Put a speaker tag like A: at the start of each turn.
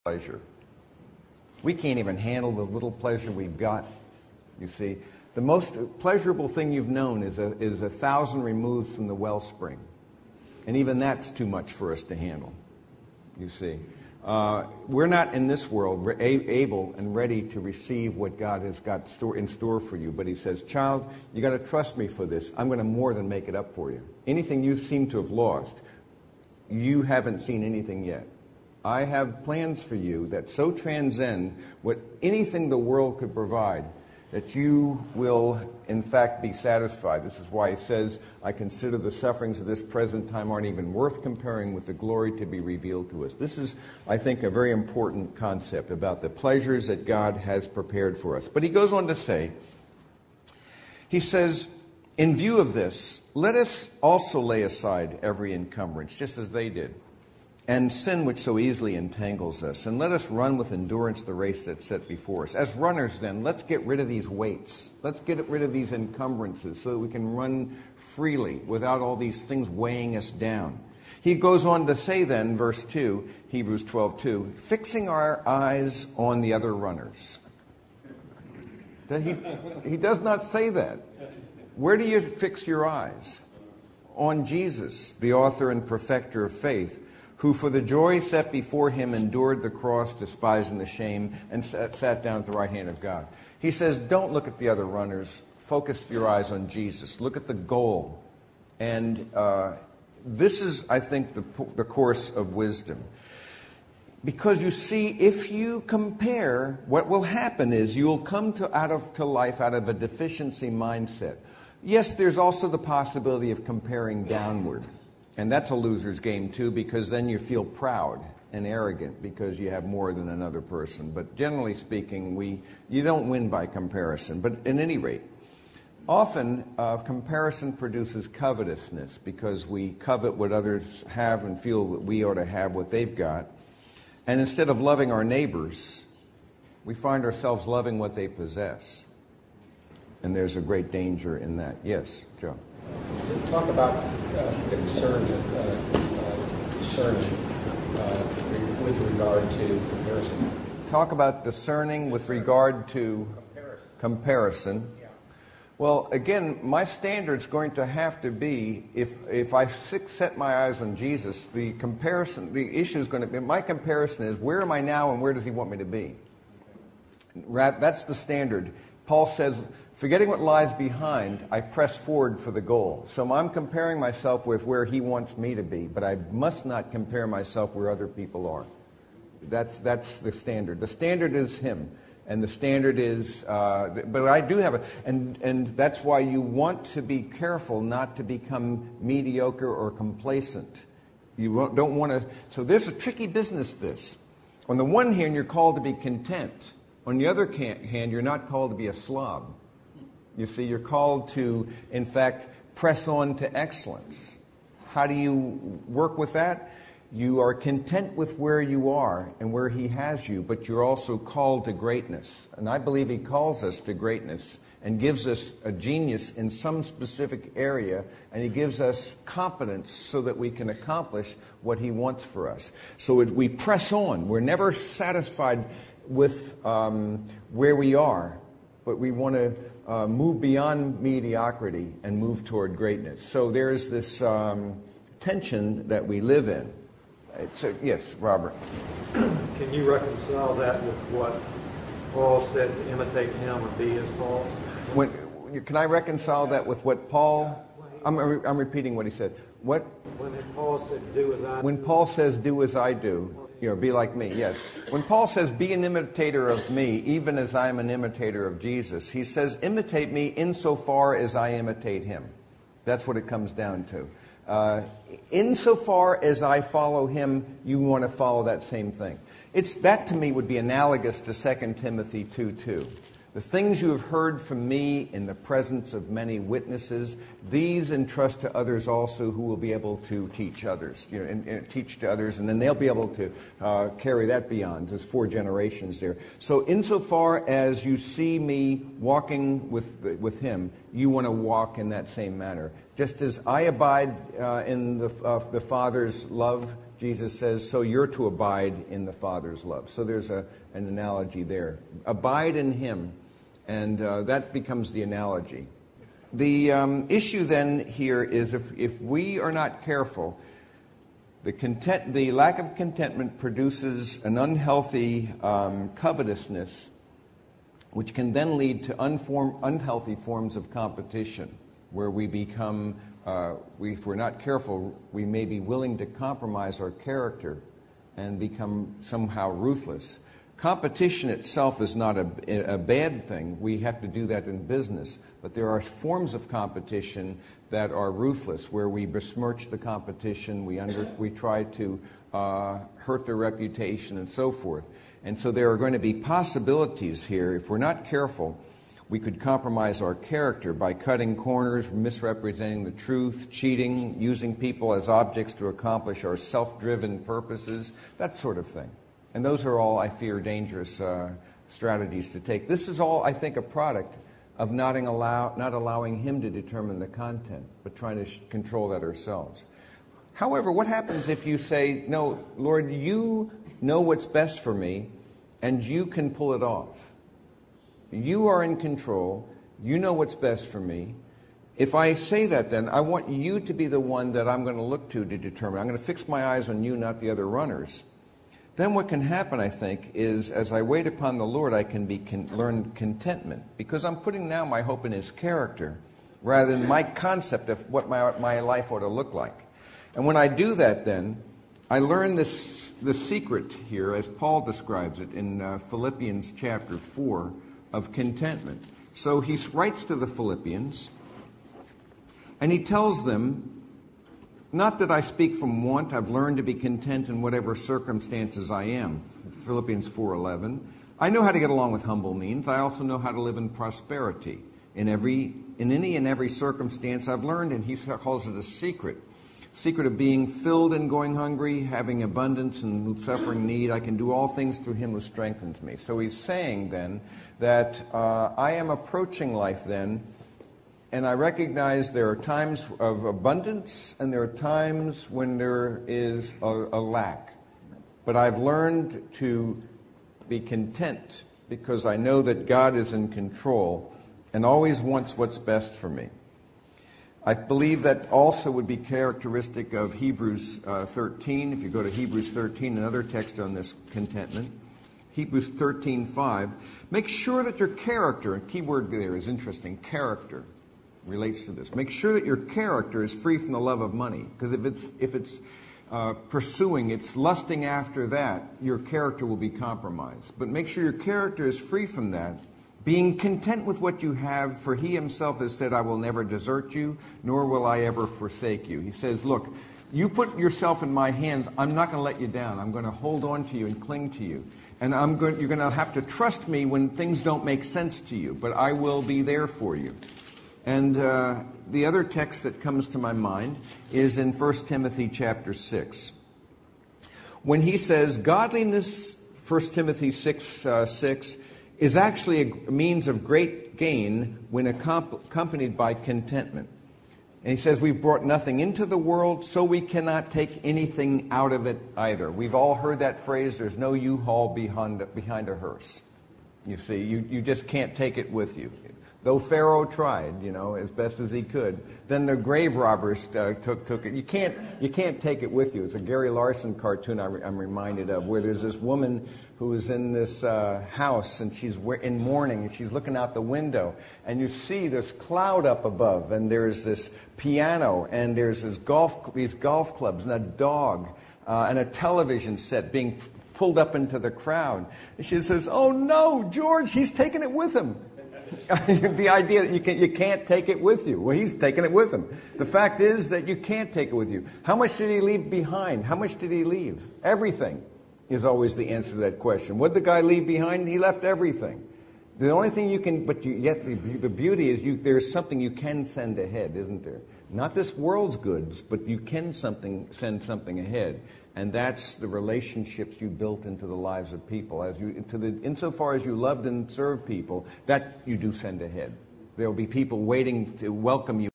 A: pleasure. We can't even handle the little pleasure we've got, you see. The most pleasurable thing you've known is 1,000 removed from the wellspring. And even that's too much for us to handle, you see. We're not in this world able and ready to receive what God has got in store for you. But he says, child, you got to trust me for this. I'm going to more than make it up for you. Anything you seem to have lost, you haven't seen anything yet. I have plans for you that so transcend what anything the world could provide that you will, in fact, be satisfied. This is why he says, I consider the sufferings of this present time aren't even worth comparing with the glory to be revealed to us. This is, I think, a very important concept about the pleasures that God has prepared for us. But he goes on to say, he says, in view of this, let us also lay aside every encumbrance, just as they did, and sin which so easily entangles us. And let us run with endurance the race that's set before us. As runners, then, let's get rid of these weights. Let's get rid of these encumbrances so that we can run freely without all these things weighing us down. He goes on to say then, verse 2, Hebrews 12:2, fixing our eyes on the other runners. He does not say that. Where do you fix your eyes? On Jesus, the author and perfecter of faith, who for the joy set before him endured the cross, despising the shame, and sat down at the right hand of God. He says, don't look at the other runners. Focus your eyes on Jesus. Look at the goal. And this is, I think, the course of wisdom. Because you see, if you compare, what will happen is you'll come to life out of a deficiency mindset. Yes, there's also the possibility of comparing downward. And that's a loser's game, too, because then you feel proud and arrogant because you have more than another person. But generally speaking, you don't win by comparison. But at any rate, often comparison produces covetousness because we covet what others have and feel that we ought to have what they've got. And instead of loving our neighbors, we find ourselves loving what they possess. And there's a great danger in that. Yes, Joe?
B: Talk about discerning with regard to comparison.
A: Talk about discerning with regard to comparison.
B: Yeah.
A: Well, again, my standard's going to have to be, if I set my eyes on Jesus, the issue is going to be, my comparison is, where am I now and where does he want me to be? That's the standard. Paul says, forgetting what lies behind, I press forward for the goal. So I'm comparing myself with where he wants me to be, but I must not compare myself where other people are. That's the standard. The standard is him, and the standard is, but I do have it, and that's why you want to be careful not to become mediocre or complacent. You don't want to, so there's a tricky business, this. On the one hand, you're called to be content. On the other hand, you're not called to be a slob. You see, you're called to, in fact, press on to excellence. How do you work with that? You are content with where you are and where he has you, but you're also called to greatness. And I believe he calls us to greatness and gives us a genius in some specific area, and he gives us competence so that we can accomplish what he wants for us. So we press on. We're never satisfied with where we are, but we want to move beyond mediocrity and move toward greatness. So there's this tension that we live in. Yes, Robert.
C: Can you reconcile that with what Paul said, imitate him or be as Paul?
A: Can I reconcile that with what Paul... I'm repeating what he said. What?
C: When Paul said, do as I do.
A: When Paul says, do as I do, be like me, yes. When Paul says, be an imitator of me, even as I am an imitator of Jesus, he says, imitate me insofar as I imitate him. That's what it comes down to. Insofar as I follow him, you want to follow that same thing. That to me would be analogous to 2 Timothy 2:2. The things you have heard from me in the presence of many witnesses, these entrust to others also who will be able to teach others, and teach to others, and then they'll be able to carry that beyond. There's 4 generations there. So insofar as you see me walking with him, you want to walk in that same manner. Just as I abide in the Father's love, Jesus says, so you're to abide in the Father's love. So there's an analogy there. Abide in Him, and that becomes the analogy. The issue then here is if we are not careful, the lack of contentment produces an unhealthy covetousness, which can then lead to unhealthy forms of competition, where we become, if we're not careful, we may be willing to compromise our character and become somehow ruthless. Competition itself is not a bad thing. We have to do that in business. But there are forms of competition that are ruthless, where we besmirch the competition, we try to hurt their reputation, and so forth. And so there are going to be possibilities here. If we're not careful, we could compromise our character by cutting corners, misrepresenting the truth, cheating, using people as objects to accomplish our self-driven purposes, that sort of thing. And those are all, I fear, dangerous strategies to take. This is all, I think, a product of not allowing Him to determine the content, but trying to control that ourselves. However, what happens if you say, no, Lord, you know what's best for me, and you can pull it off? You are in control. You know what's best for me. If I say that, then I want you to be the one that I'm going to look to determine. I'm going to fix my eyes on you, not the other runners. Then what can happen, I think, is as I wait upon the Lord, I can learn contentment, because I'm putting now my hope in His character rather than my concept of what my life ought to look like. And when I do that, then I learn the secret here, as Paul describes it in Philippians chapter 4, of contentment. So he writes to the Philippians, and he tells them, not that I speak from want, I've learned to be content in whatever circumstances I am. Philippians 4:11. I know how to get along with humble means. I also know how to live in prosperity. In any and every circumstance I've learned, and he calls it a secret of being filled and going hungry, having abundance and suffering need. I can do all things through Him who strengthens me. So he's saying then that I am approaching life then, and I recognize there are times of abundance and there are times when there is a lack. But I've learned to be content because I know that God is in control and always wants what's best for me. I believe that also would be characteristic of Hebrews 13. If you go to Hebrews 13, another text on this contentment. Hebrews 13:5. Make sure that your character, and key word there is interesting, character, relates to this. Make sure that your character is free from the love of money. Because if it's pursuing, it's lusting after that, your character will be compromised. But make sure your character is free from that, being content with what you have, for He Himself has said, I will never desert you, nor will I ever forsake you. He says, look, you put yourself in my hands, I'm not going to let you down. I'm going to hold on to you and cling to you. And you're going to have to trust me when things don't make sense to you, but I will be there for you. And the other text that comes to my mind is in 1 Timothy chapter 6. When he says, godliness, 1 Timothy 6:6, is actually a means of great gain when accompanied by contentment. And he says, we've brought nothing into the world, so we cannot take anything out of it either. We've all heard that phrase, there's no U-Haul behind a hearse. You see, you just can't take it with you. Though Pharaoh tried, as best as he could, then the grave robbers took it. You can't take it with you. It's a Gary Larson cartoon I'm reminded of, where there's this woman who is in this house, and she's in mourning, and she's looking out the window, and you see this cloud up above, and there's this piano, and there's these golf clubs, and a dog, and a television set being pulled up into the crowd. And she says, "Oh no, George, he's taking it with him." The idea that you can't take it with you. Well, he's taking it with him. The fact is that you can't take it with you. How much did he leave behind? How much did he leave? Everything is always the answer to that question. What did the guy leave behind? He left everything. The only thing you can, yet the beauty is there's something you can send ahead, isn't there? Not this world's goods, but you can send something ahead. And that's the relationships you built into the lives of people. Insofar as you loved and served people, that you do send ahead. There will be people waiting to welcome you